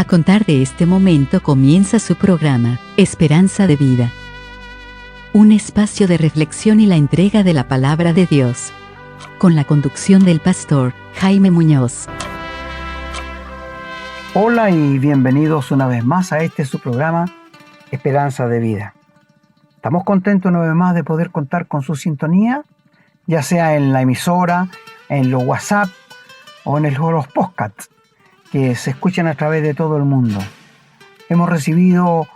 A contar de este momento comienza su programa, Esperanza de Vida. Un espacio de reflexión y la entrega de la palabra de Dios. Con la conducción del pastor Jaime Muñoz. Hola y bienvenidos una vez más a su programa, Esperanza de Vida. Estamos contentos una vez más de poder contar con su sintonía, ya sea en la emisora, en los WhatsApp o en los podcasts que se escuchan a través de todo el mundo. Hemos recibido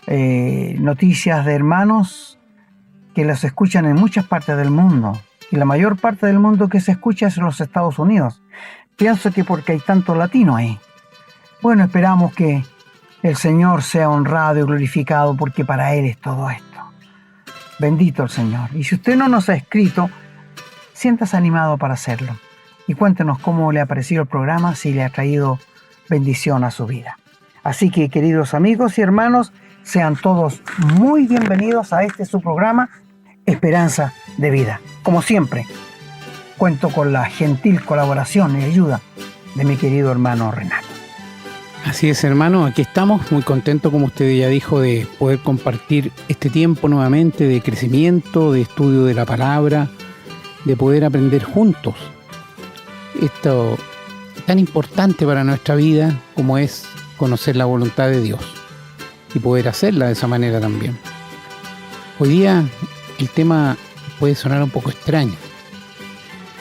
noticias de hermanos que los escuchan en muchas partes del mundo, y la mayor parte del mundo que se escucha es en los Estados Unidos. Pienso que porque hay tanto latino ahí. Bueno, esperamos que el Señor sea honrado y glorificado, porque para Él es todo esto. Bendito el Señor. Y si usted no nos ha escrito, siéntase animado para hacerlo. Y cuéntenos cómo le ha parecido el programa, si le ha traído bendición a su vida. Así que, queridos amigos y hermanos, sean todos muy bienvenidos a su programa, Esperanza de Vida. Como siempre, cuento con la gentil colaboración y ayuda de mi querido hermano Renato. Así es, hermano, aquí estamos muy contentos, como usted ya dijo, de poder compartir este tiempo nuevamente de crecimiento, de estudio de la palabra, de poder aprender juntos esto tan importante para nuestra vida como es conocer la voluntad de Dios y poder hacerla de esa manera también. Hoy día el tema puede sonar un poco extraño.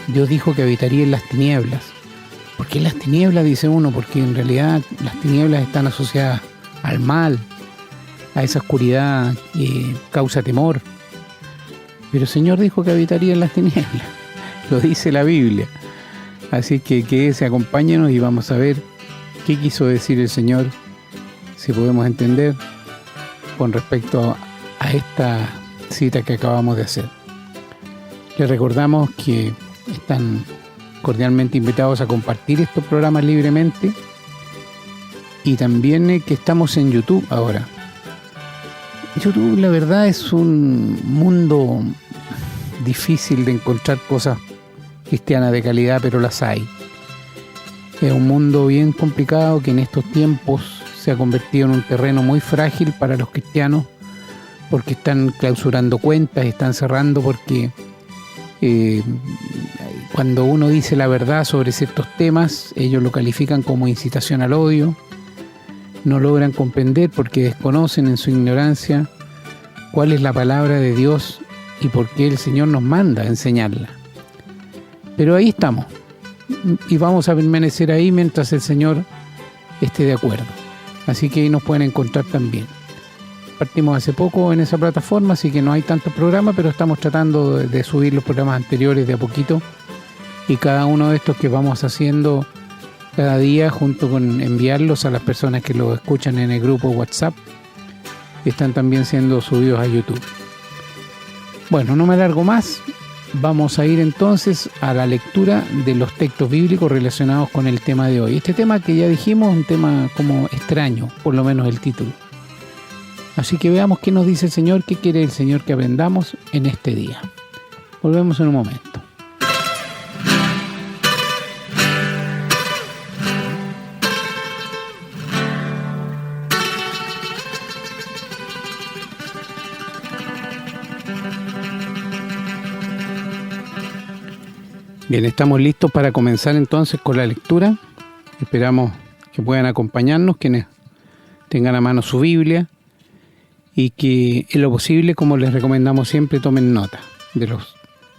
Dios dijo que habitaría en las tinieblas. ¿Por qué en las tinieblas? Dice uno, porque en realidad las tinieblas están asociadas al mal, a esa oscuridad que causa temor. Pero el Señor dijo que habitaría en las tinieblas. Lo dice la Biblia. Así que quédese, acompáñenos y vamos a ver qué quiso decir el Señor, si podemos entender, con respecto a esta cita que acabamos de hacer. Les recordamos que están cordialmente invitados a compartir estos programas libremente, y también que estamos en YouTube ahora. YouTube, la verdad, es un mundo difícil de encontrar cosas cristianas de calidad, pero las hay. Es un mundo bien complicado que en estos tiempos se ha convertido en un terreno muy frágil para los cristianos, porque están clausurando cuentas, están cerrando, porque cuando uno dice la verdad sobre ciertos temas, ellos lo califican como incitación al odio. No logran comprender, porque desconocen en su ignorancia cuál es la palabra de Dios y por qué el Señor nos manda a enseñarla. Pero ahí estamos, y vamos a permanecer ahí mientras el Señor esté de acuerdo. Así que ahí nos pueden encontrar también. Partimos hace poco en esa plataforma, así que no hay tantos programas, pero estamos tratando de subir los programas anteriores de a poquito, y cada uno de estos que vamos haciendo cada día, junto con enviarlos a las personas que lo escuchan en el grupo WhatsApp, están también siendo subidos a YouTube. Bueno, no me alargo más. Vamos a ir entonces a la lectura de los textos bíblicos relacionados con el tema de hoy. Este tema que ya dijimos es un tema como extraño, por lo menos el título. Así que veamos qué nos dice el Señor, qué quiere el Señor que aprendamos en este día. Volvemos en un momento. Bien, estamos listos para comenzar entonces con la lectura. Esperamos que puedan acompañarnos, quienes tengan a mano su Biblia, y que en lo posible, como les recomendamos siempre, tomen nota de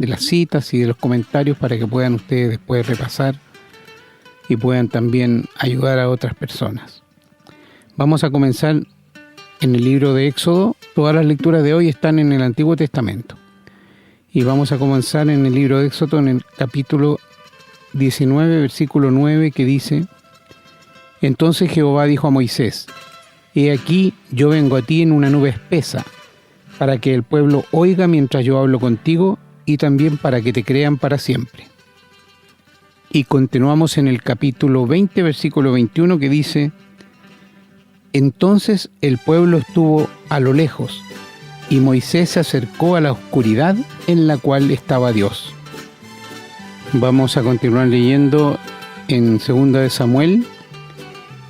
las citas y de los comentarios, para que puedan ustedes después repasar y puedan también ayudar a otras personas. Vamos a comenzar en el libro de Éxodo. Todas las lecturas de hoy están en el Antiguo Testamento. Y vamos a comenzar en el libro de Éxodo, en el capítulo 19, versículo 9, que dice: Entonces Jehová dijo a Moisés: He aquí, yo vengo a ti en una nube espesa, para que el pueblo oiga mientras yo hablo contigo, y también para que te crean para siempre. Y continuamos en el capítulo 20, versículo 21, que dice: Entonces el pueblo estuvo a lo lejos, y Moisés se acercó a la oscuridad en la cual estaba Dios. Vamos a continuar leyendo en 2 de Samuel,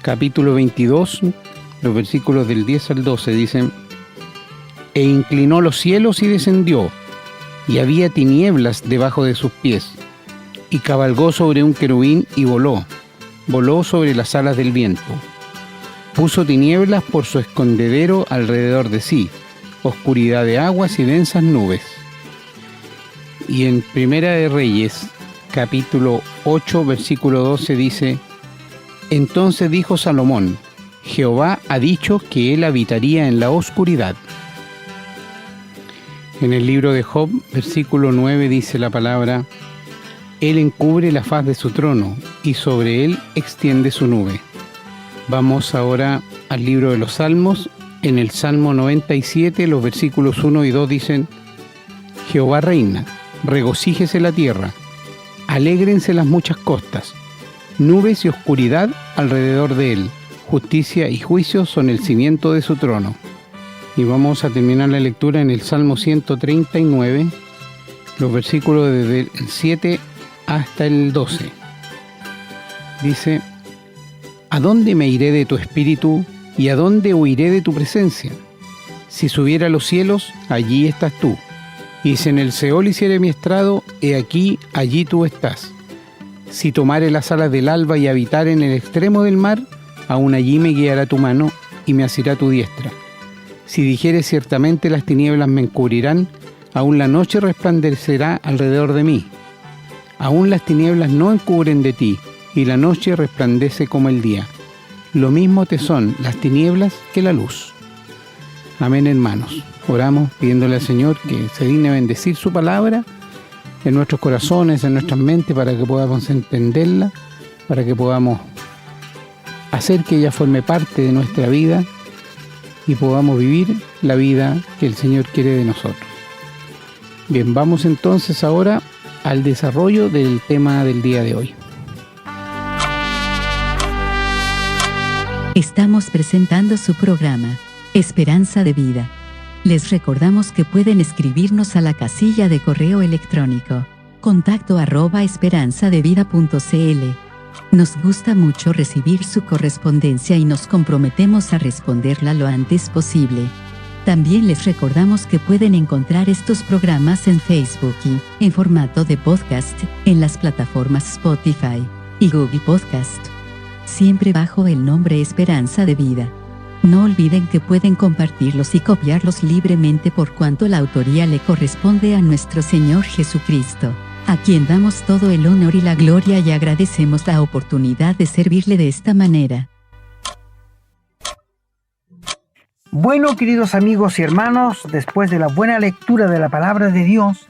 capítulo 22, los versículos del 10 al 12 dicen: E inclinó los cielos y descendió, y había tinieblas debajo de sus pies, y cabalgó sobre un querubín y voló sobre las alas del viento. Puso tinieblas por su escondedero alrededor de sí, oscuridad de aguas y densas nubes. Y en Primera de Reyes, capítulo 8, versículo 12 dice: Entonces dijo Salomón: Jehová ha dicho que él habitaría en la oscuridad. En el libro de Job, versículo 9, dice la palabra: Él encubre la faz de su trono, y sobre él extiende su nube. Vamos ahora al libro de los Salmos. En el Salmo 97, los versículos 1 y 2 dicen: Jehová reina, regocíjese la tierra, alégrense las muchas costas, nubes y oscuridad alrededor de él, justicia y juicio son el cimiento de su trono. Y vamos a terminar la lectura en el Salmo 139, los versículos desde el 7 hasta el 12. Dice: ¿A dónde me iré de tu espíritu y a dónde huiré de tu presencia? Si subiera a los cielos, allí estás tú. Y si en el Seol hiciere mi estrado, he aquí, allí tú estás. Si tomare las alas del alba y habitare en el extremo del mar, aún allí me guiará tu mano y me asirá tu diestra. Si dijere ciertamente las tinieblas me encubrirán, aún la noche resplandecerá alrededor de mí. Aún las tinieblas no encubren de ti, y la noche resplandece como el día. Lo mismo te son las tinieblas que la luz. Amén, hermanos. Oramos pidiéndole al Señor que se digne bendecir su palabra en nuestros corazones, en nuestras mentes, para que podamos entenderla, para que podamos hacer que ella forme parte de nuestra vida y podamos vivir la vida que el Señor quiere de nosotros. Bien, vamos entonces ahora al desarrollo del tema del día de hoy. Estamos presentando su programa, Esperanza de Vida. Les recordamos que pueden escribirnos a la casilla de correo electrónico, contacto@esperanzadevida.cl. Nos gusta mucho recibir su correspondencia y nos comprometemos a responderla lo antes posible. También les recordamos que pueden encontrar estos programas en Facebook y, en formato de podcast, en las plataformas Spotify y Google Podcast, siempre bajo el nombre Esperanza de Vida. No olviden que pueden compartirlos y copiarlos libremente por cuanto la autoría le corresponde a nuestro Señor Jesucristo, a quien damos todo el honor y la gloria y agradecemos la oportunidad de servirle de esta manera. Bueno, queridos amigos y hermanos, después de la buena lectura de la palabra de Dios,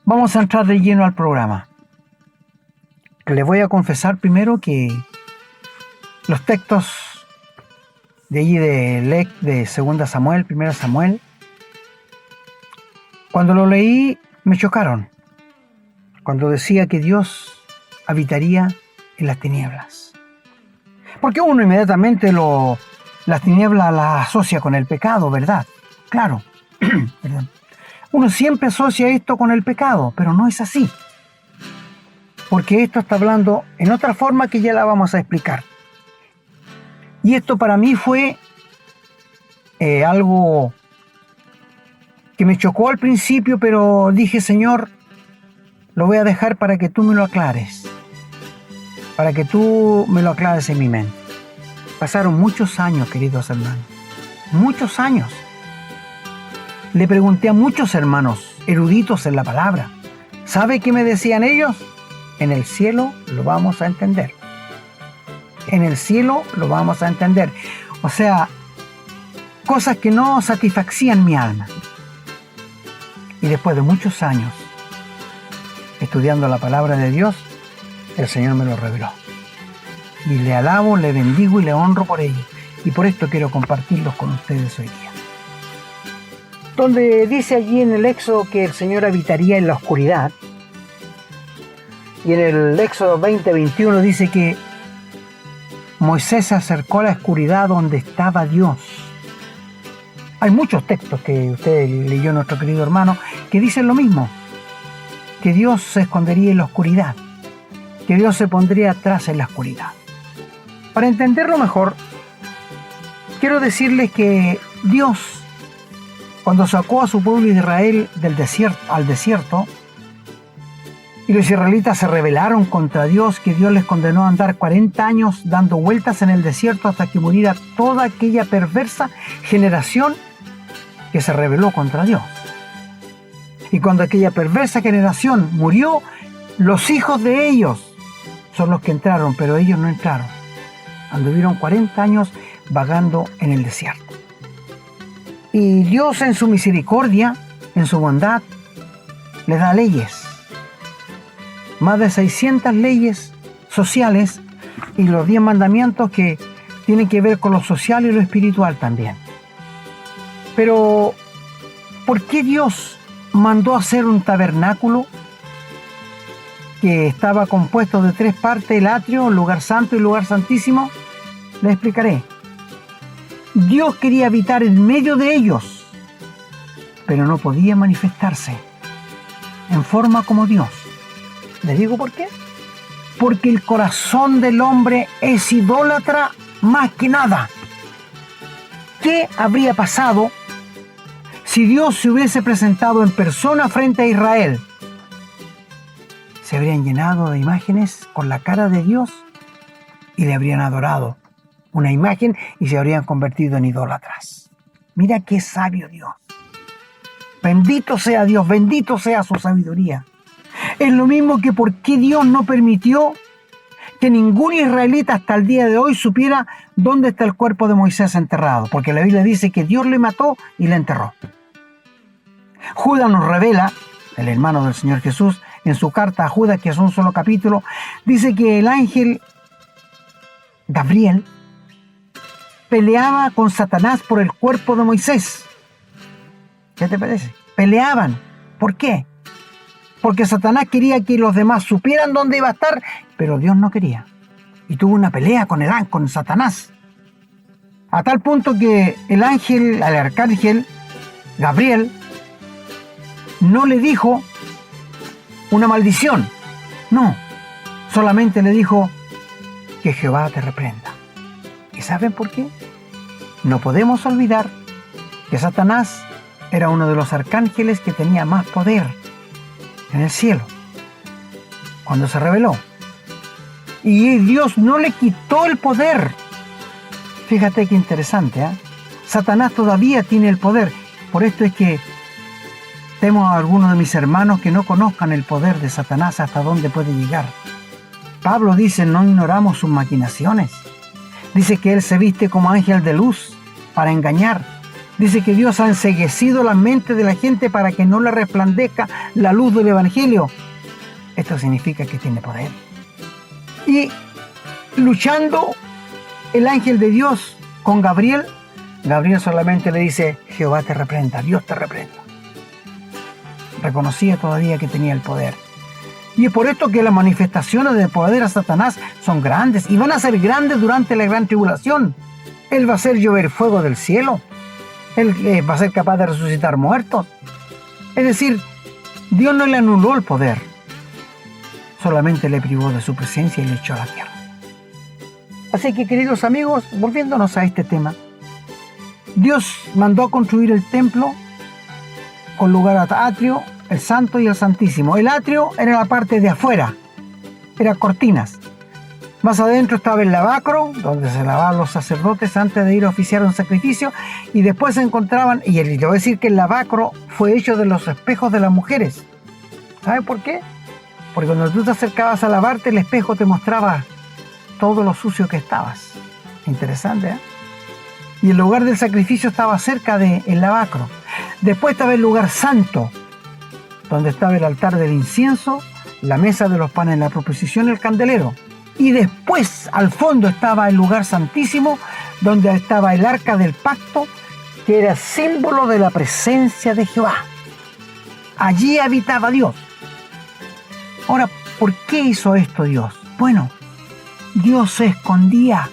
vamos a entrar de lleno al programa. Les voy a confesar primero que los textos de allí de 2 Samuel, 1 Samuel, cuando lo leí me chocaron. Cuando decía que Dios habitaría en las tinieblas. Porque uno inmediatamente las tinieblas las asocia con el pecado, ¿verdad? Claro. Perdón. Uno siempre asocia esto con el pecado, pero no es así. Porque esto está hablando en otra forma que ya la vamos a explicar. Y esto para mí fue algo que me chocó al principio, pero dije: Señor, lo voy a dejar para que tú me lo aclares. Para que tú me lo aclares en mi mente. Pasaron muchos años, queridos hermanos. Muchos años. Le pregunté a muchos hermanos eruditos en la palabra. ¿Sabe qué me decían ellos? En el cielo lo vamos a entender. En el cielo lo vamos a entender. O sea, cosas que no satisfacían mi alma. Y después de muchos años estudiando la palabra de Dios, el Señor me lo reveló. Y le alabo, le bendigo y le honro por ello. Y por esto quiero compartirlos con ustedes hoy día. Donde dice allí en el Éxodo que el Señor habitaría en la oscuridad. Y en el Éxodo 20:21 dice que Moisés se acercó a la oscuridad donde estaba Dios. Hay muchos textos que usted leyó, nuestro querido hermano, que dicen lo mismo. Que Dios se escondería en la oscuridad. Que Dios se pondría atrás en la oscuridad. Para entenderlo mejor, quiero decirles que Dios, cuando sacó a su pueblo Israel al desierto, y los israelitas se rebelaron contra Dios, que Dios les condenó a andar 40 años dando vueltas en el desierto hasta que muriera toda aquella perversa generación que se rebeló contra Dios. Y cuando aquella perversa generación murió, los hijos de ellos son los que entraron, pero ellos no entraron. Anduvieron 40 años vagando en el desierto. Y Dios, en su misericordia, en su bondad, les da leyes. Más de 600 leyes sociales y los 10 mandamientos que tienen que ver con lo social y lo espiritual también. Pero, ¿por qué Dios mandó hacer un tabernáculo que estaba compuesto de 3 partes, el atrio, el lugar santo y el lugar santísimo? Les explicaré. Dios quería habitar en medio de ellos, pero no podía manifestarse en forma como Dios. ¿Les digo por qué? Porque el corazón del hombre es idólatra más que nada. ¿Qué habría pasado si Dios se hubiese presentado en persona frente a Israel? Se habrían llenado de imágenes con la cara de Dios y le habrían adorado una imagen y se habrían convertido en idólatras. Mira qué sabio Dios. Bendito sea Dios, bendito sea su sabiduría. Es lo mismo que por qué Dios no permitió que ningún israelita hasta el día de hoy supiera dónde está el cuerpo de Moisés enterrado, porque la Biblia dice que Dios le mató y le enterró. Judas nos revela, el hermano del Señor Jesús, en su carta a Judas, que es un solo capítulo, dice que el ángel Gabriel peleaba con Satanás por el cuerpo de Moisés. ¿Qué te parece? Peleaban. ¿Por qué? Porque Satanás quería que los demás supieran dónde iba a estar, pero Dios no quería. Y tuvo una pelea con Satanás. A tal punto que el arcángel Gabriel, no le dijo una maldición. No, solamente le dijo que Jehová te reprenda. ¿Y saben por qué? No podemos olvidar que Satanás era uno de los arcángeles que tenía más poder en el cielo cuando se rebeló, y Dios no le quitó el poder. Fíjate qué interesante, ¿eh? Satanás todavía tiene el poder. Por esto es que temo a algunos de mis hermanos que no conozcan el poder de Satanás, hasta dónde puede llegar. Pablo dice: no ignoramos sus maquinaciones. Dice que él se viste como ángel de luz para engañar. Dice que Dios ha enceguecido la mente de la gente para que no le resplandezca la luz del Evangelio. Esto significa que tiene poder. Y luchando el ángel de Dios con Gabriel, Gabriel solamente le dice: Jehová te reprenda, Dios te reprenda. Reconocía todavía que tenía el poder. Y es por esto que las manifestaciones de poder a Satanás son grandes, y van a ser grandes durante la gran tribulación. Él va a hacer llover fuego del cielo. Él va a ser capaz de resucitar muertos. Es decir, Dios no le anuló el poder, solamente le privó de su presencia y le echó a la tierra. Así que, queridos amigos, volviéndonos a este tema, Dios mandó a construir el templo con lugar al atrio, el santo y el santísimo. El atrio era la parte de afuera, eran cortinas. Más adentro estaba el lavacro, donde se lavaban los sacerdotes antes de ir a oficiar un sacrificio, y después se encontraban, y le voy a decir que el lavacro fue hecho de los espejos de las mujeres. ¿Sabe por qué? Porque cuando tú te acercabas a lavarte, el espejo te mostraba todo lo sucio que estabas. Interesante, ¿eh? Y el lugar del sacrificio estaba cerca del lavacro. Después estaba el lugar santo, donde estaba el altar del incienso, la mesa de los panes, la proposición y el candelero. Y después, al fondo, estaba el lugar santísimo, donde estaba el arca del pacto, que era símbolo de la presencia de Jehová. Allí habitaba Dios. Ahora, ¿por qué hizo esto Dios? Bueno, Dios se escondía.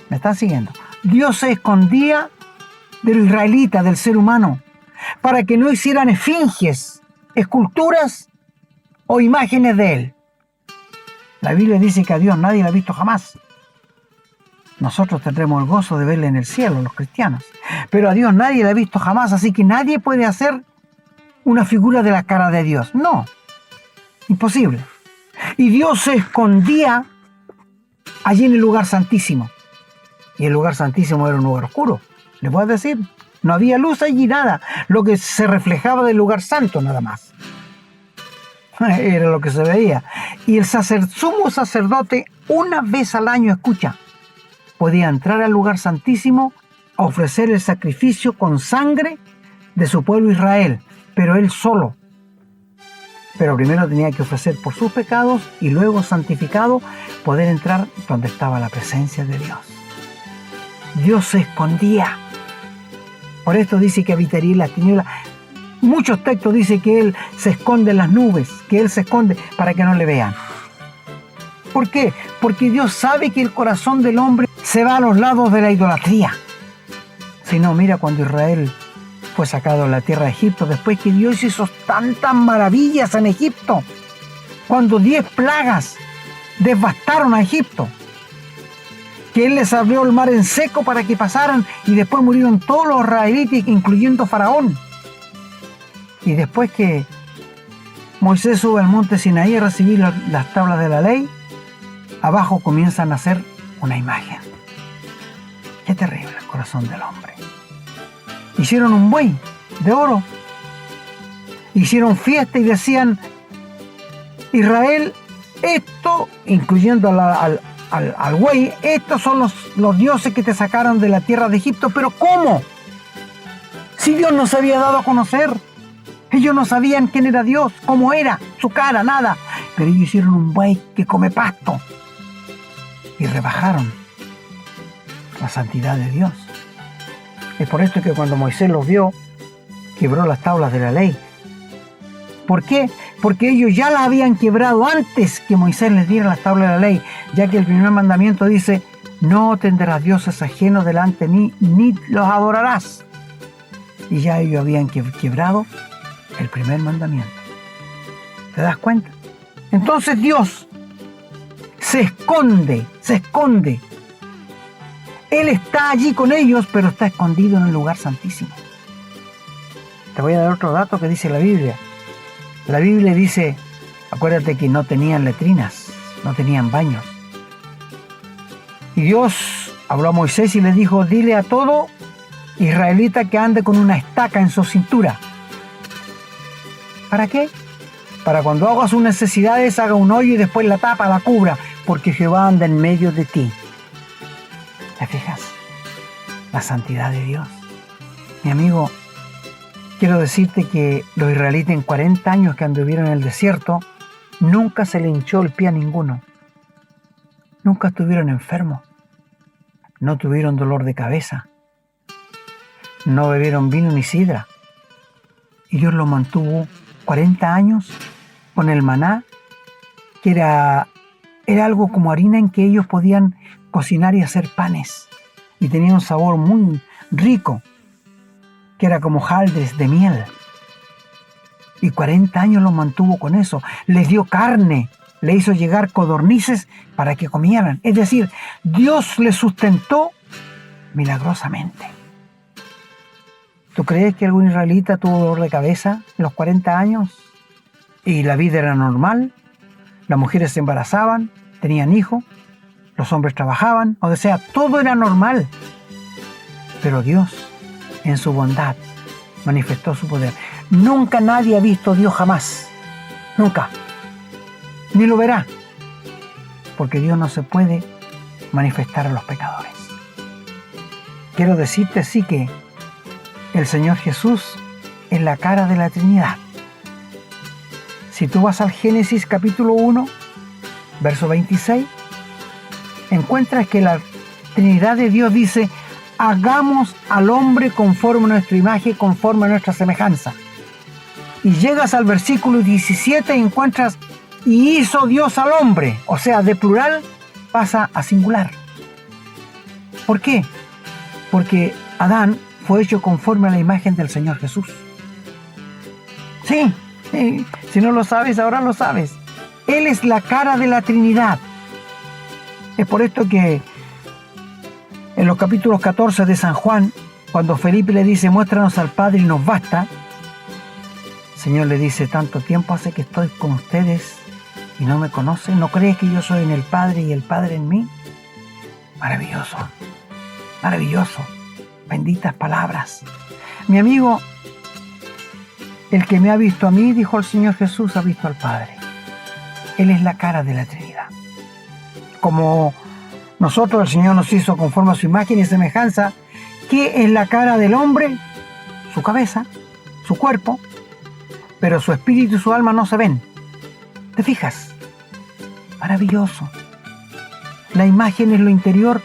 ¿Me están siguiendo? Dios se escondía del israelita, del ser humano, para que no hicieran esfinges, esculturas o imágenes de él. La Biblia dice que a Dios nadie lo ha visto jamás. Nosotros tendremos el gozo de verle en el cielo, los cristianos. Pero a Dios nadie lo ha visto jamás, así que nadie puede hacer una figura de la cara de Dios. No, imposible. Y Dios se escondía allí en el lugar santísimo. Y el lugar santísimo era un lugar oscuro. Les voy a decir, no había luz allí, nada. Lo que se reflejaba del lugar santo, nada más. Era lo que se veía. Y el sumo sacerdote, una vez al año, escucha, podía entrar al lugar santísimo a ofrecer el sacrificio con sangre de su pueblo Israel, pero él solo. Pero primero tenía que ofrecer por sus pecados y luego, santificado, poder entrar donde estaba la presencia de Dios. Dios se escondía. Por esto dice que habitaría en las tinieblas. Muchos textos dicen que Él se esconde en las nubes, que Él se esconde para que no le vean. ¿Por qué? Porque Dios sabe que el corazón del hombre se va a los lados de la idolatría. Si no, mira cuando Israel fue sacado de la tierra de Egipto, después que Dios hizo tantas maravillas en Egipto, cuando 10 plagas devastaron a Egipto, que Él les abrió el mar en seco para que pasaran, y después murieron todos los israelitas, incluyendo Faraón. Y después que Moisés sube al monte Sinaí a recibir las tablas de la ley, abajo comienza a nacer una imagen. Qué terrible el corazón del hombre. Hicieron un buey de oro. Hicieron fiesta y decían, Israel, esto, incluyendo al buey, estos son los dioses que te sacaron de la tierra de Egipto. ¿Pero cómo? Si Dios no se había dado a conocer. Ellos no sabían quién era Dios, cómo era, su cara, nada. Pero ellos hicieron un buey que come pasto. Y rebajaron la santidad de Dios. Es por esto que cuando Moisés los vio, quebró las tablas de la ley. ¿Por qué? Porque ellos ya las habían quebrado antes que Moisés les diera las tablas de la ley, ya que el primer mandamiento dice, no tendrás dioses ajenos delante de mí, ni los adorarás. Y ya ellos habían quebrado el primer mandamiento. ¿Te das cuenta? Entonces Dios se esconde. Él está allí con ellos, pero está escondido en el lugar santísimo. Te voy a dar otro dato que dice la Biblia. La Biblia dice, acuérdate que no tenían letrinas, no tenían baños. Y Dios habló a Moisés y le dijo, dile a todo israelita que ande con una estaca en su cintura. ¿Para qué? Para cuando haga sus necesidades, haga un hoyo y después la tapa, la cubra, porque Jehová anda en medio de ti. ¿Te fijas? La santidad de Dios. Mi amigo, quiero decirte que los israelitas en 40 años que anduvieron en el desierto, nunca se le hinchó el pie a ninguno. Nunca estuvieron enfermos. No tuvieron dolor de cabeza. No bebieron vino ni sidra. Y Dios los mantuvo 40 años con el maná, que era algo como harina en que ellos podían cocinar y hacer panes. Y tenía un sabor muy rico, que era como jaldres de miel. Y 40 años los mantuvo con eso. Les dio carne, le hizo llegar codornices para que comieran. Es decir, Dios les sustentó milagrosamente. ¿Tú crees que algún israelita tuvo dolor de cabeza en los 40 años? Y la vida era normal. Las mujeres se embarazaban, tenían hijos, los hombres trabajaban. O sea, todo era normal. Pero Dios, en su bondad, manifestó su poder. Nunca nadie ha visto a Dios jamás. Nunca. Ni lo verá. Porque Dios no se puede manifestar a los pecadores. Quiero decirte sí que el Señor Jesús es la cara de la Trinidad. Si tú vas al Génesis capítulo 1, verso 26, encuentras que la Trinidad de Dios dice, hagamos al hombre conforme a nuestra imagen, conforme a nuestra semejanza. Y llegas al versículo 17 y encuentras, y hizo Dios al hombre. O sea, de plural pasa a singular. ¿Por qué? Porque Adán fue hecho conforme a la imagen del Señor Jesús. Sí, si no lo sabes, ahora lo sabes. Él es la cara de la Trinidad. Es por esto que en los capítulos 14 de San Juan, cuando Felipe le dice, muéstranos al Padre y nos basta, el Señor le dice, tanto tiempo hace que estoy con ustedes y no me conocen. ¿No crees que yo soy en el Padre y el Padre en mí? Maravilloso, maravilloso. Benditas palabras. Mi amigo, el que me ha visto a mí, dijo el Señor Jesús, ha visto al Padre. Él es la cara de la Trinidad. Como nosotros, el Señor nos hizo conforme a su imagen y semejanza. ¿Qué es la cara del hombre? Su cabeza, su cuerpo, pero su espíritu y su alma no se ven. ¿Te fijas? Maravilloso. La imagen es lo interior,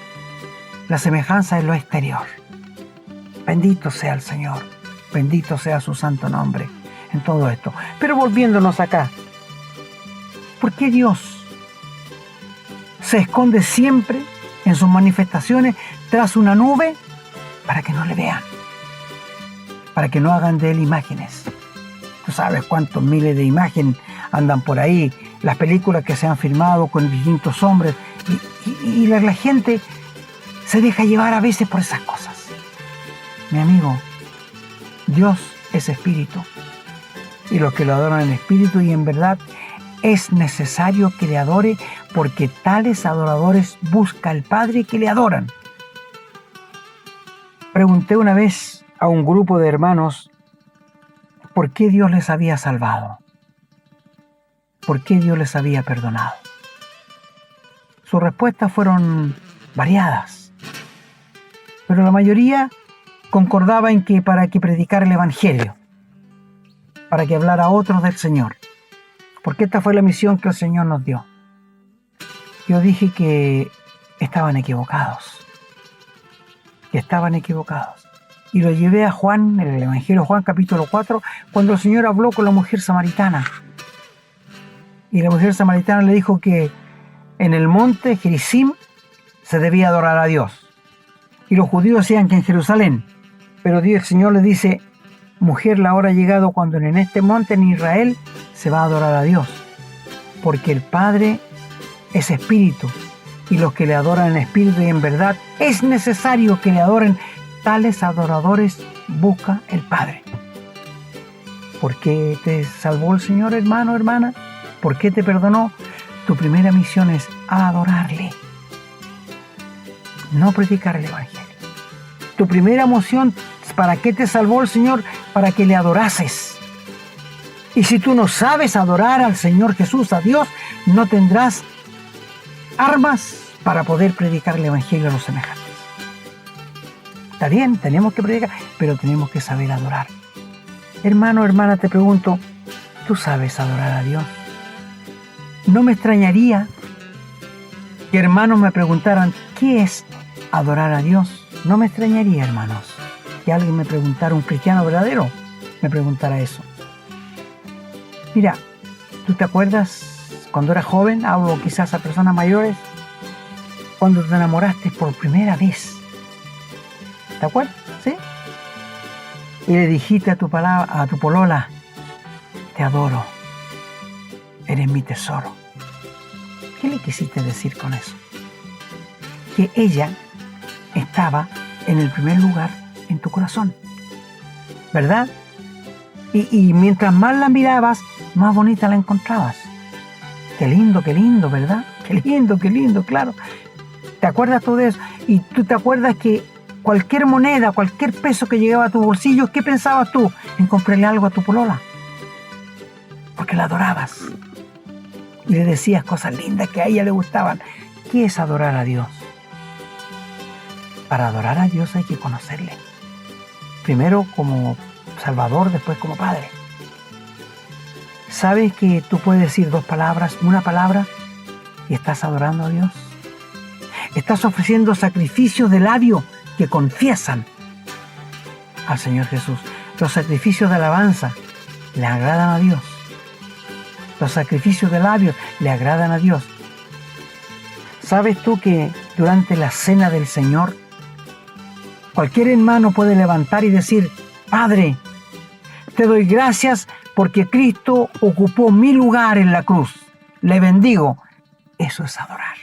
la semejanza es lo exterior. Bendito sea el Señor, bendito sea su santo nombre en todo esto. Pero volviéndonos acá, ¿por qué Dios se esconde siempre en sus manifestaciones tras una nube? Para que no le vean, para que no hagan de él imágenes. Tú sabes cuántos miles de imágenes andan por ahí, las películas que se han filmado con distintos hombres, y la gente se deja llevar a veces por esas cosas. Mi amigo, Dios es espíritu, y los que lo adoran en espíritu y en verdad es necesario que le adore, porque tales adoradores busca el Padre que le adoran. Pregunté una vez a un grupo de hermanos por qué Dios les había salvado, por qué Dios les había perdonado. Sus respuestas fueron variadas, pero la mayoría concordaba en que para que predicara el Evangelio, para que hablara a otros del Señor, porque esta fue la misión que el Señor nos dio. Yo dije que estaban equivocados, y lo llevé a Juan, en el Evangelio de Juan capítulo 4, cuando el Señor habló con la mujer samaritana, y la mujer samaritana le dijo que en el monte Gerizim se debía adorar a Dios, y los judíos decían que en Jerusalén, pero el Señor le dice, mujer, la hora ha llegado cuando en este monte en Israel se va a adorar a Dios, porque el Padre es espíritu, y los que le adoran en espíritu y en verdad es necesario que le adoren. Tales adoradores busca el Padre. ¿Por qué te salvó el Señor, hermano, hermana? ¿Por qué te perdonó? Tu primera misión es adorarle, no predicar el Evangelio. Tu primera misión, ¿para qué te salvó el Señor? Para que le adorases. Y si tú no sabes adorar al Señor Jesús, a Dios, no tendrás armas para poder predicar el Evangelio a los semejantes. Está bien, tenemos que predicar, pero tenemos que saber adorar. Hermano, hermana, te pregunto, ¿tú sabes adorar a Dios? No me extrañaría que hermanos me preguntaran, ¿qué es adorar a Dios? No me extrañaría, hermanos, que alguien me preguntara, un cristiano verdadero, me preguntara eso. Mira, ¿tú te acuerdas cuando eras joven? Hablo quizás a personas mayores. Cuando te enamoraste por primera vez. ¿Te acuerdas? ¿Sí? Y le dijiste a tu polola, te adoro, eres mi tesoro. ¿Qué le quisiste decir con eso? Que ella estaba en el primer lugar en tu corazón, ¿verdad? Y mientras más la mirabas, más bonita la encontrabas. Qué lindo, ¿verdad? Qué lindo, claro. ¿Te acuerdas tú de eso? Y tú te acuerdas que cualquier moneda, cualquier peso que llegaba a tu bolsillo, ¿qué pensabas tú? En comprarle algo a tu polola. Porque la adorabas. Y le decías cosas lindas que a ella le gustaban. ¿Qué es adorar a Dios? Para adorar a Dios hay que conocerle. Primero como Salvador, después como Padre. ¿Sabes que tú puedes decir dos palabras, una palabra, y estás adorando a Dios? Estás ofreciendo sacrificios de labio que confiesan al Señor Jesús. Los sacrificios de alabanza le agradan a Dios. Los sacrificios de labios le agradan a Dios. ¿Sabes tú que durante la cena del Señor, cualquier hermano puede levantar y decir, Padre, te doy gracias porque Cristo ocupó mi lugar en la cruz? le bendigo. Eso es adorar.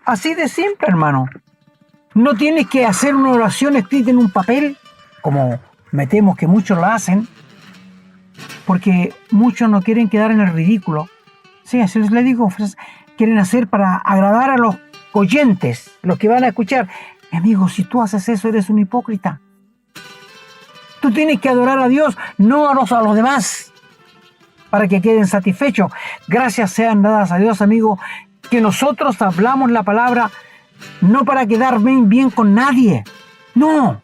Así de simple, hermano. No tienes que hacer una oración escrita en un papel, como me temo que muchos lo hacen, porque muchos no quieren quedar en el ridículo. Sí, así les digo, quieren hacer para agradar a los oyentes, los que van a escuchar. Mi amigo, si tú haces eso, eres un hipócrita. Tú tienes que adorar a Dios, no a los demás, para que queden satisfechos. Gracias sean dadas a Dios, amigo, que nosotros hablamos la palabra no para quedar bien con nadie. No,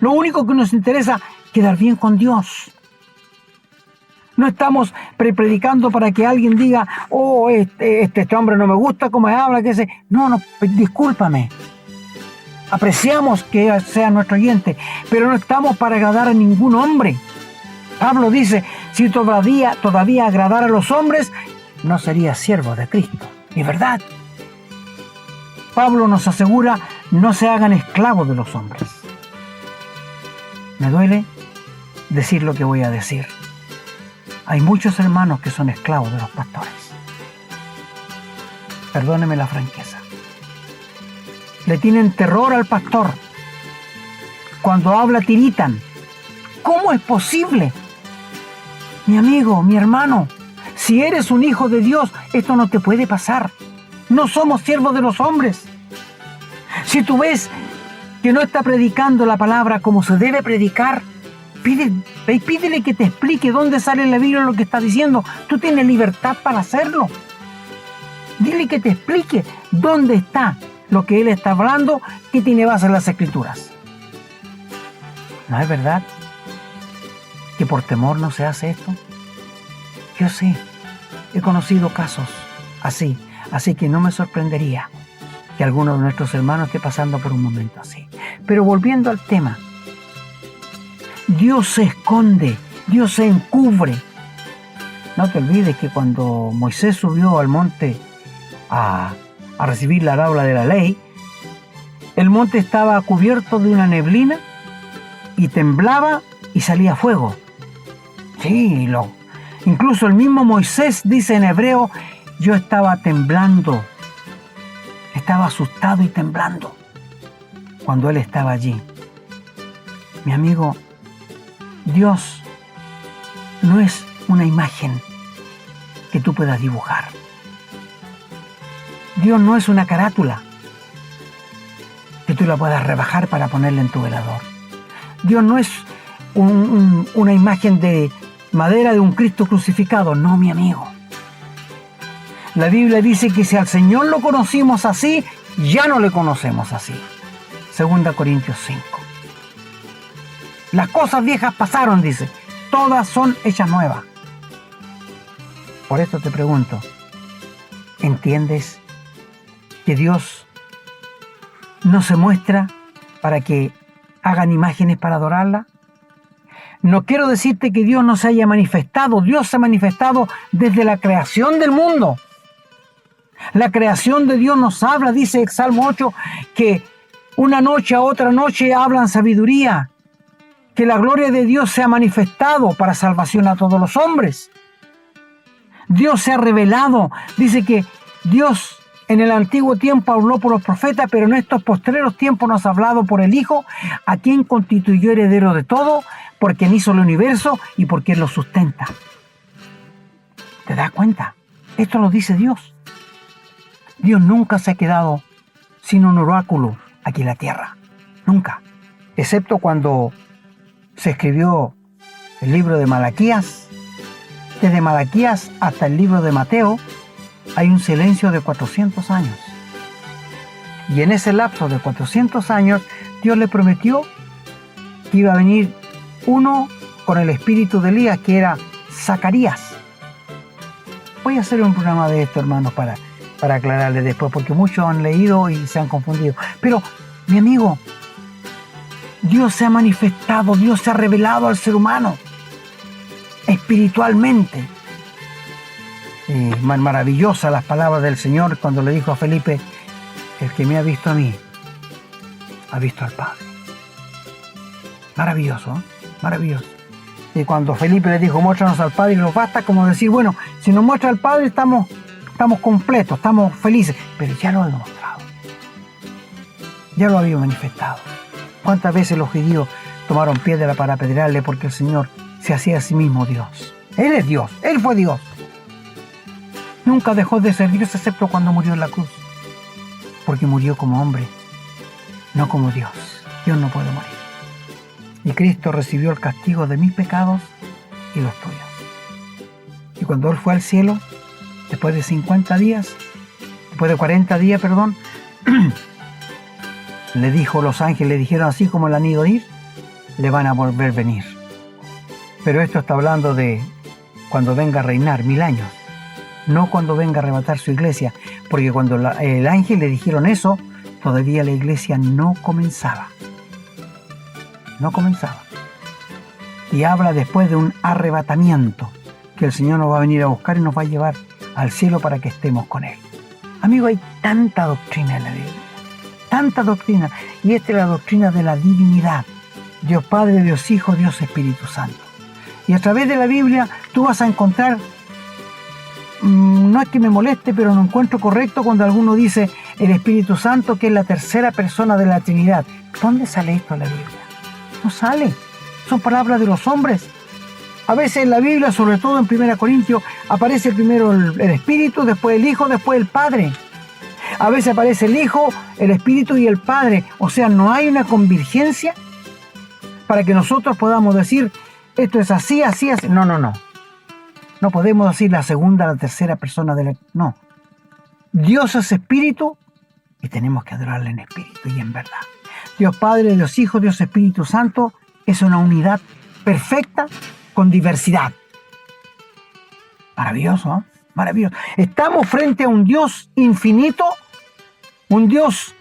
lo único que nos interesa es quedar bien con Dios. No estamos predicando para que alguien diga, oh, este hombre no me gusta cómo habla, que sé. No, discúlpame. Apreciamos que sea nuestro oyente, pero no estamos para agradar a ningún hombre. Pablo dice, si todavía agradara a los hombres, no sería siervo de Cristo. ¿Es verdad? Pablo nos asegura, no se hagan esclavos de los hombres. Me duele decir lo que voy a decir. Hay muchos hermanos que son esclavos de los pastores. Perdóneme la franqueza. Le tienen terror al pastor. Cuando habla tiritan. ¿Cómo es posible? Mi amigo, mi hermano, si eres un hijo de Dios, esto no te puede pasar. No somos siervos de los hombres. Si tú ves que no está predicando la palabra como se debe predicar, pídele que te explique dónde sale en la Biblia lo que está diciendo. Tú tienes libertad para hacerlo. Dile que te explique dónde está lo que él está hablando, que tiene base en las Escrituras. ¿No es verdad que por temor no se hace esto? Yo sé, he conocido casos así que no me sorprendería que alguno de nuestros hermanos esté pasando por un momento así. Pero volviendo al tema, Dios se esconde, Dios se encubre. No te olvides que cuando Moisés subió al monte a recibir la tabla de la ley, el monte estaba cubierto de una neblina y temblaba y salía fuego. Sí, incluso el mismo Moisés dice en hebreo, yo estaba temblando, estaba asustado y temblando cuando él estaba allí. Mi amigo, Dios no es una imagen que tú puedas dibujar. Dios no es una carátula que tú la puedas rebajar para ponerla en tu velador. Dios no es una imagen de madera de un Cristo crucificado. No, mi amigo. La Biblia dice que si al Señor lo conocimos así, ya no le conocemos así. 2 Corintios 5. Las cosas viejas pasaron, dice. Todas son hechas nuevas. Por esto te pregunto, ¿entiendes que Dios no se muestra para que hagan imágenes para adorarla? No quiero decirte que Dios no se haya manifestado. Dios se ha manifestado desde la creación del mundo. La creación de Dios nos habla, dice el Salmo 8, que una noche a otra noche hablan sabiduría, que la gloria de Dios se ha manifestado para salvación a todos los hombres. Dios se ha revelado, dice que Dios en el antiguo tiempo habló por los profetas, pero en estos postreros tiempos nos ha hablado por el Hijo, a quien constituyó heredero de todo, por quien hizo el universo y por quien lo sustenta. ¿Te das cuenta? Esto lo dice Dios. Dios nunca se ha quedado sin un oráculo aquí en la tierra. Nunca. Excepto cuando se escribió el libro de Malaquías. Desde Malaquías hasta el libro de Mateo hay un silencio de 400 años. Y en ese lapso de 400 años, Dios le prometió que iba a venir uno con el espíritu de Elías, que era Zacarías. Voy a hacer un programa de esto, hermanos, para aclararles después, porque muchos han leído y se han confundido. Pero, mi amigo, Dios se ha manifestado, Dios se ha revelado al ser humano espiritualmente. Y maravillosa las palabras del Señor cuando le dijo a Felipe, el que me ha visto a mí, ha visto al Padre. Maravilloso, ¿eh? Maravilloso. Y cuando Felipe le dijo, muéstranos al Padre, y nos basta como decir, bueno, si nos muestra al Padre, estamos estamos completos, estamos felices, pero ya lo ha demostrado, ya lo había manifestado. ¿Cuántas veces los judíos tomaron piedra para apedrearle porque el Señor se hacía a sí mismo Dios? Él es Dios, Él fue Dios. Nunca dejó de ser Dios excepto cuando murió en la cruz, porque murió como hombre, no como Dios. Dios no puede morir. Y Cristo recibió el castigo de mis pecados y los tuyos. Y cuando Él fue al cielo, después de 40 días, le dijo, los ángeles le dijeron, así como le han ido a ir, le van a volver a venir. Pero esto está hablando de cuando venga a reinar 1000 años, no cuando venga a arrebatar su iglesia, porque cuando el ángel le dijeron eso, todavía la iglesia no comenzaba. No comenzaba. Y habla después de un arrebatamiento, que el Señor nos va a venir a buscar y nos va a llevar al cielo para que estemos con Él. Amigo, hay tanta doctrina en la Biblia, tanta doctrina, y esta es la doctrina de la divinidad. Dios Padre, Dios Hijo, Dios Espíritu Santo. Y a través de la Biblia tú vas a encontrar, no es que me moleste, pero no encuentro correcto cuando alguno dice el Espíritu Santo, que es la tercera persona de la Trinidad. ¿Dónde sale esto en la Biblia? No sale. Son palabras de los hombres. A veces en la Biblia, sobre todo en 1 Corintios, aparece primero el Espíritu, después el Hijo, después el Padre. A veces aparece el Hijo, el Espíritu y el Padre. O sea, no hay una convergencia para que nosotros podamos decir, esto es así, así, así. No. No podemos decir la segunda, la tercera persona de la... No. Dios es Espíritu y tenemos que adorarle en Espíritu y en verdad. Dios Padre, Dios Hijo, Dios Espíritu Santo es una unidad perfecta con diversidad. Maravilloso, ¿eh? Maravilloso. Estamos frente a un Dios infinito, un Dios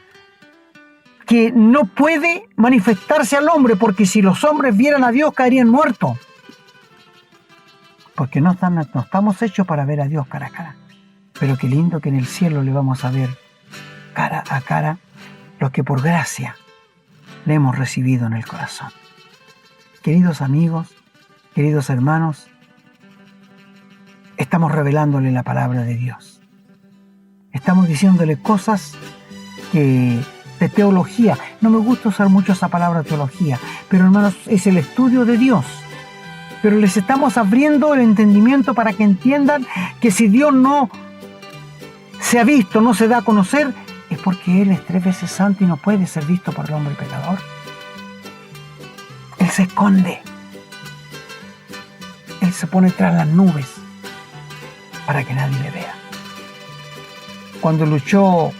que no puede manifestarse al hombre, porque si los hombres vieran a Dios caerían muertos. Porque no estamos hechos para ver a Dios cara a cara. Pero qué lindo que en el cielo le vamos a ver cara a cara los que por gracia le hemos recibido en el corazón. Queridos amigos, queridos hermanos, estamos revelándole la palabra de Dios. Estamos diciéndole cosas de teología. No me gusta usar mucho esa palabra teología, pero hermanos, es el estudio de Dios. Pero les estamos abriendo el entendimiento para que entiendan que si Dios no se ha visto, no se da a conocer, es porque Él es 3 veces santo y no puede ser visto por el hombre pecador. Él se esconde. Él se pone tras las nubes para que nadie le vea. Cuando luchó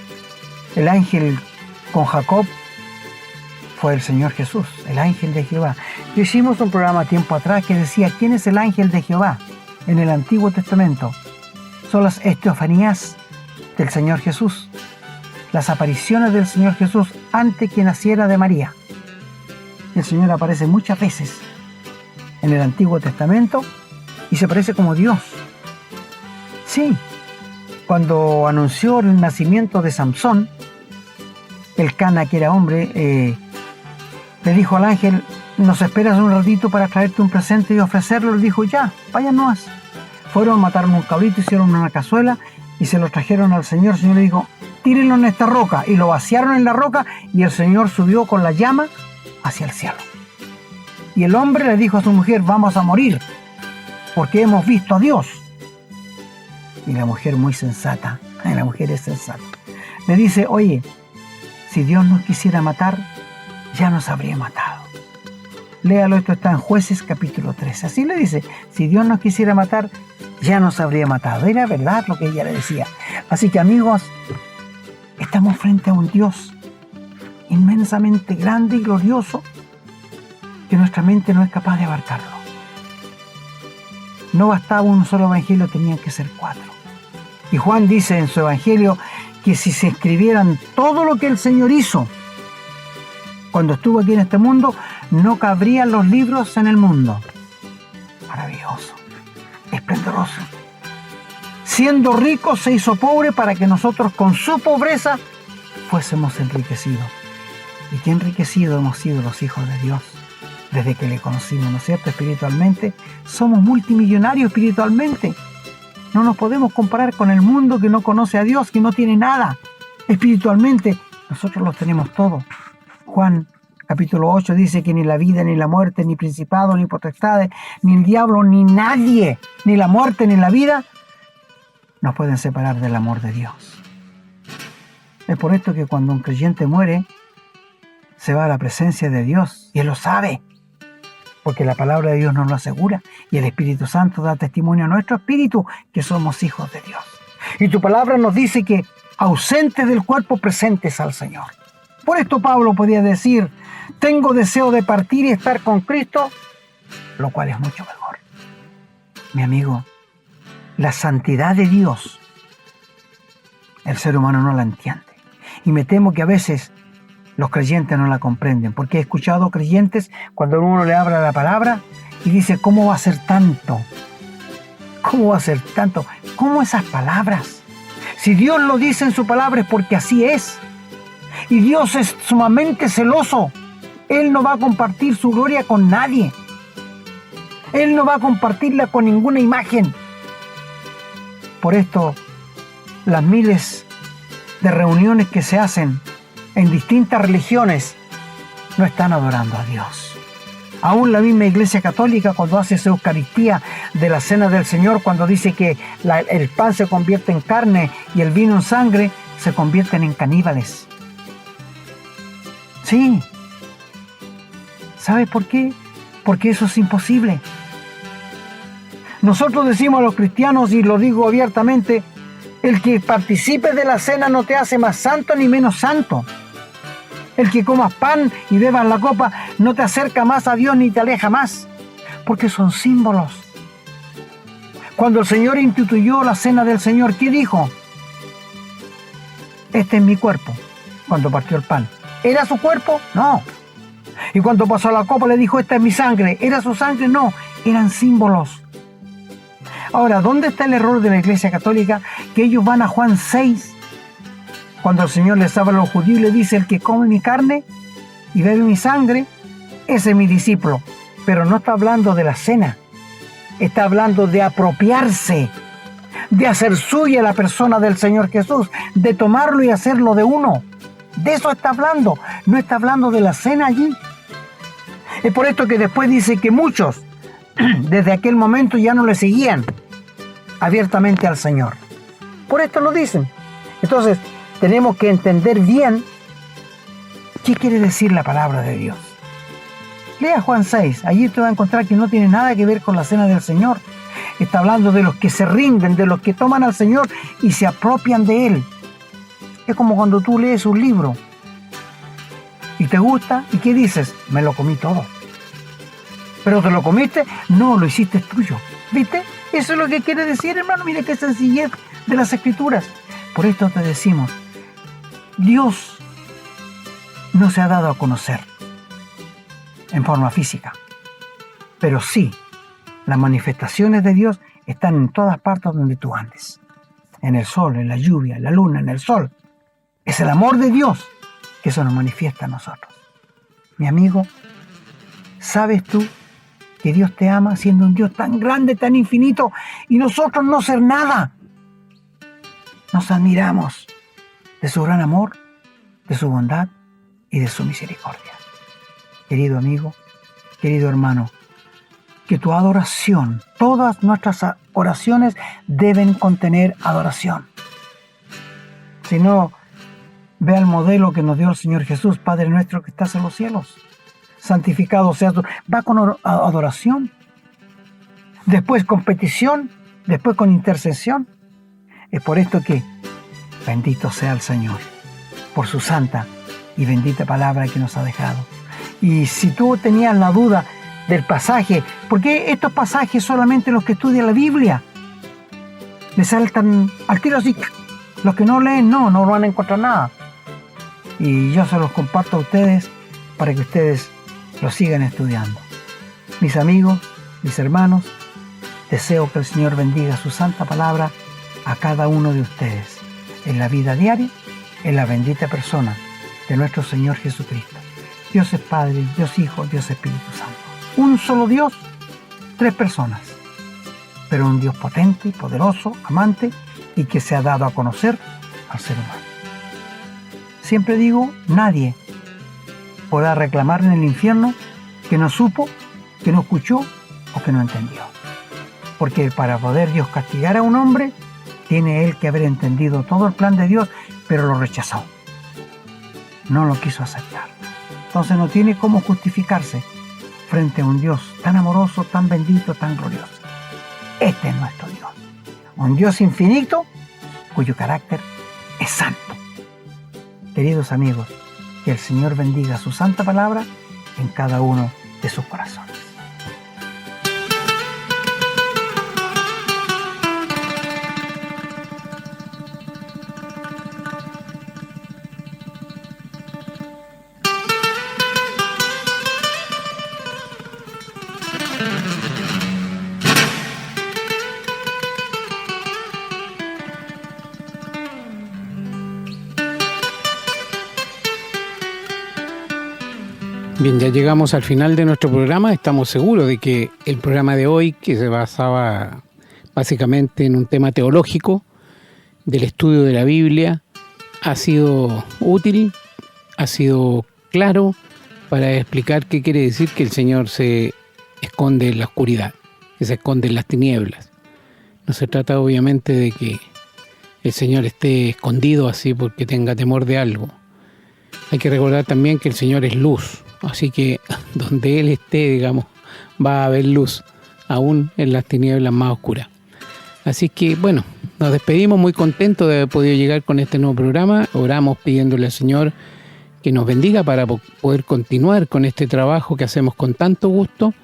el ángel con Jacob, fue el Señor Jesús, el ángel de Jehová. Hicimos un programa tiempo atrás que decía, ¿quién es el ángel de Jehová? En el Antiguo Testamento son las esteofanías del Señor Jesús, las apariciones del Señor Jesús antes que naciera de María. El Señor aparece muchas veces en el Antiguo Testamento y se aparece como Dios. Sí, cuando anunció el nacimiento de Samsón, el Cana, que era hombre, le dijo al ángel, ¿nos esperas un ratito para traerte un presente y ofrecerlo? Le dijo, ya, vayan nomás. Fueron, mataron un cabrito, hicieron una cazuela y se lo trajeron al Señor. El Señor le dijo, tírenlo en esta roca. Y lo vaciaron en la roca y el Señor subió con la llama hacia el cielo. Y el hombre le dijo a su mujer, vamos a morir porque hemos visto a Dios. Y la mujer, muy sensata, la mujer es sensata, le dice, oye, si Dios nos quisiera matar, ya nos habría matado. Léalo, esto está en Jueces capítulo 13. Así le dice, si Dios nos quisiera matar, ya nos habría matado. Era verdad lo que ella le decía. Así que amigos, estamos frente a un Dios inmensamente grande y glorioso que nuestra mente no es capaz de abarcarlo. No bastaba un solo evangelio, tenían que ser 4. Y Juan dice en su evangelio que si se escribieran todo lo que el Señor hizo cuando estuvo aquí en este mundo, no cabrían los libros en el mundo. Maravilloso, esplendoroso. Siendo rico se hizo pobre para que nosotros con su pobreza fuésemos enriquecidos. Y qué enriquecidos hemos sido los hijos de Dios desde que le conocimos, ¿no es cierto? Espiritualmente somos multimillonarios espiritualmente. No nos podemos comparar con el mundo que no conoce a Dios, que no tiene nada. Espiritualmente, nosotros los tenemos todo. Juan capítulo 8 dice que ni la vida, ni la muerte, ni principado, ni potestades, ni el diablo, ni nadie, ni la muerte, ni la vida, nos pueden separar del amor de Dios. Es por esto que cuando un creyente muere, se va a la presencia de Dios, y Él lo sabe, porque la palabra de Dios nos lo asegura, y el Espíritu Santo da testimonio a nuestro espíritu que somos hijos de Dios. Y tu palabra nos dice que ausentes del cuerpo, presentes al Señor. Por esto Pablo podía decir: tengo deseo de partir y estar con Cristo, lo cual es mucho mejor. Mi amigo, la santidad de Dios, el ser humano no la entiende. Y me temo que a veces los creyentes no la comprenden, porque he escuchado creyentes cuando uno le habla la palabra y dice: ¿cómo va a ser tanto? ¿Cómo va a ser tanto? ¿Cómo esas palabras? Si Dios lo dice en su palabra es porque así es. Y Dios es sumamente celoso. Él no va a compartir su gloria con nadie. Él no va a compartirla con ninguna imagen. Por esto, las miles de reuniones que se hacen en distintas religiones no están adorando a Dios. Aún la misma Iglesia Católica, cuando hace esa Eucaristía de la Cena del Señor, cuando dice que el pan se convierte en carne y el vino en sangre, se convierten en caníbales. Sí. ¿Sabes por qué? Porque eso es imposible. Nosotros decimos a los cristianos, y lo digo abiertamente: el que participe de la cena no te hace más santo ni menos santo. El que comas pan y bebas la copa no te acerca más a Dios ni te aleja más, porque son símbolos. Cuando el Señor instituyó la cena del Señor, ¿qué dijo? Este es mi cuerpo. Cuando partió el pan, ¿era su cuerpo? No. Y cuando pasó la copa le dijo: esta es mi sangre. ¿Era su sangre? No. Eran símbolos. Ahora, ¿dónde está el error de la Iglesia Católica? Que ellos van a Juan 6, cuando el Señor les habla a los judíos y les dice: el que come mi carne y bebe mi sangre, ese es mi discípulo. Pero no está hablando de la cena. Está hablando de apropiarse, de hacer suya la persona del Señor Jesús, de tomarlo y hacerlo de uno. De eso está hablando. No está hablando de la cena allí. Es por esto que después dice que muchos desde aquel momento ya no le seguían abiertamente al Señor. Por esto lo dicen. Entonces, tenemos que entender bien qué quiere decir la palabra de Dios. Lea Juan 6, allí te va a encontrar que no tiene nada que ver con la cena del Señor. Está hablando de los que se rinden, de los que toman al Señor y se apropian de Él. Es como cuando tú lees un libro y te gusta, ¿y qué dices? Me lo comí todo. ¿Pero te lo comiste? No, lo hiciste tuyo. ¿Viste? Eso es lo que quiere decir, hermano. Mira qué sencillez de las Escrituras. Por esto te decimos, Dios no se ha dado a conocer en forma física, pero sí, las manifestaciones de Dios están en todas partes donde tú andes. En el sol, en la lluvia, en la luna, en el sol. Es el amor de Dios que se nos manifiesta a nosotros. Mi amigo, ¿sabes tú que Dios te ama siendo un Dios tan grande, tan infinito, y nosotros no ser nada? Nos admiramos de su gran amor, de su bondad y de su misericordia. Querido amigo, querido hermano, que tu adoración, todas nuestras oraciones deben contener adoración. Si no, ve al modelo que nos dio el Señor Jesús: Padre nuestro que estás en los cielos, santificado seas tú. Va con adoración, después con petición, después con intercesión. Es por esto que bendito sea el Señor por su santa y bendita palabra que nos ha dejado. Y si tú tenías la duda del pasaje, ¿por qué estos pasajes solamente los que estudian la Biblia les saltan al tiro así? Los que no leen no van a encontrar nada. Y yo se los comparto a ustedes para que ustedes lo sigan estudiando. Mis amigos, mis hermanos, deseo que el Señor bendiga su santa palabra a cada uno de ustedes en la vida diaria, en la bendita persona de nuestro Señor Jesucristo. Dios es Padre, Dios Hijo, Dios Espíritu Santo. Un solo Dios, tres personas. pero un Dios potente y poderoso, amante, y que se ha dado a conocer al ser humano. Siempre digo, nadie podrá reclamar en el infierno que no supo, que no escuchó o que no entendió. Porque para poder Dios castigar a un hombre, tiene él que haber entendido todo el plan de Dios, pero lo rechazó. No lo quiso aceptar. Entonces no tiene cómo justificarse frente a un Dios tan amoroso, tan bendito, tan glorioso. Este es nuestro Dios. Un Dios infinito cuyo carácter es santo. Queridos amigos, que el Señor bendiga su santa palabra en cada uno de sus corazones. Bien, ya llegamos al final de nuestro programa. Estamos seguros de que el programa de hoy, que se basaba básicamente en un tema teológico del estudio de la Biblia, ha sido útil, ha sido claro para explicar qué quiere decir que el Señor se esconde en la oscuridad, que se esconde en las tinieblas. No se trata obviamente de que el Señor esté escondido así porque tenga temor de algo. Hay que recordar también que el Señor es luz. Así que donde Él esté, digamos, va a haber luz, aún en las tinieblas más oscuras. Así que, bueno, nos despedimos muy contentos de haber podido llegar con este nuevo programa. Oramos pidiéndole al Señor que nos bendiga para poder continuar con este trabajo que hacemos con tanto gusto,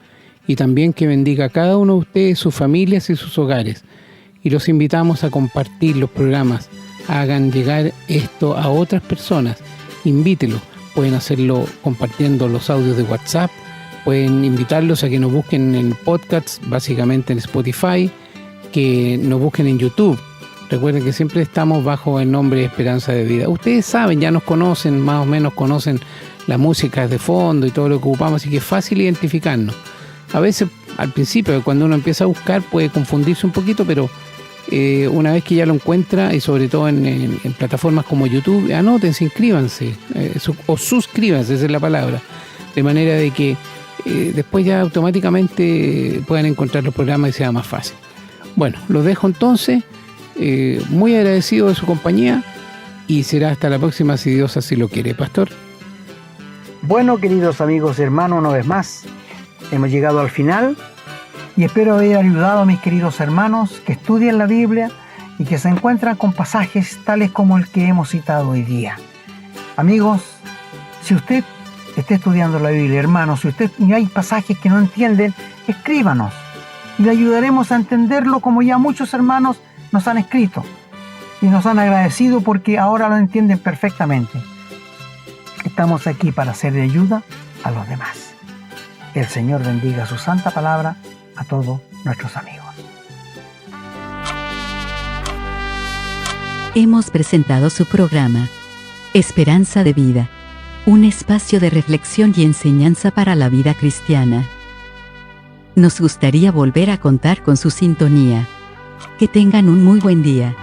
y también que bendiga a cada uno de ustedes, sus familias y sus hogares. Y los invitamos a compartir los programas. Hagan llegar esto a otras personas. Invítelos. Pueden hacerlo compartiendo los audios de WhatsApp, pueden invitarlos a que nos busquen en podcasts, básicamente en Spotify, que nos busquen en YouTube. Recuerden que siempre estamos bajo el nombre de Esperanza de Vida. Ustedes saben, ya nos conocen, más o menos conocen la música de fondo y todo lo que ocupamos, así que es fácil identificarnos. A veces, al principio, cuando uno empieza a buscar, puede confundirse un poquito, pero una vez que ya lo encuentra, y sobre todo en plataformas como YouTube, anótense, inscríbanse o suscríbanse, esa es la palabra, de manera de que después ya automáticamente puedan encontrar los programas y sea más fácil. Bueno, los dejo entonces, muy agradecido de su compañía, y será hasta la próxima si Dios así lo quiere. Pastor. Bueno, queridos amigos y hermanos, una vez más hemos llegado al final. Y espero haber ayudado a mis queridos hermanos que estudian la Biblia y que se encuentran con pasajes tales como el que hemos citado hoy día. Amigos, si usted está estudiando la Biblia, hermanos, si usted hay pasajes que no entienden, escríbanos y le ayudaremos a entenderlo, como ya muchos hermanos nos han escrito y nos han agradecido porque ahora lo entienden perfectamente. Estamos aquí para ser de ayuda a los demás. Que el Señor bendiga su santa palabra a todos nuestros amigos. Hemos presentado su programa Esperanza de Vida, un espacio de reflexión y enseñanza para la vida cristiana. Nos gustaría volver a contar con su sintonía. Que tengan un muy buen día.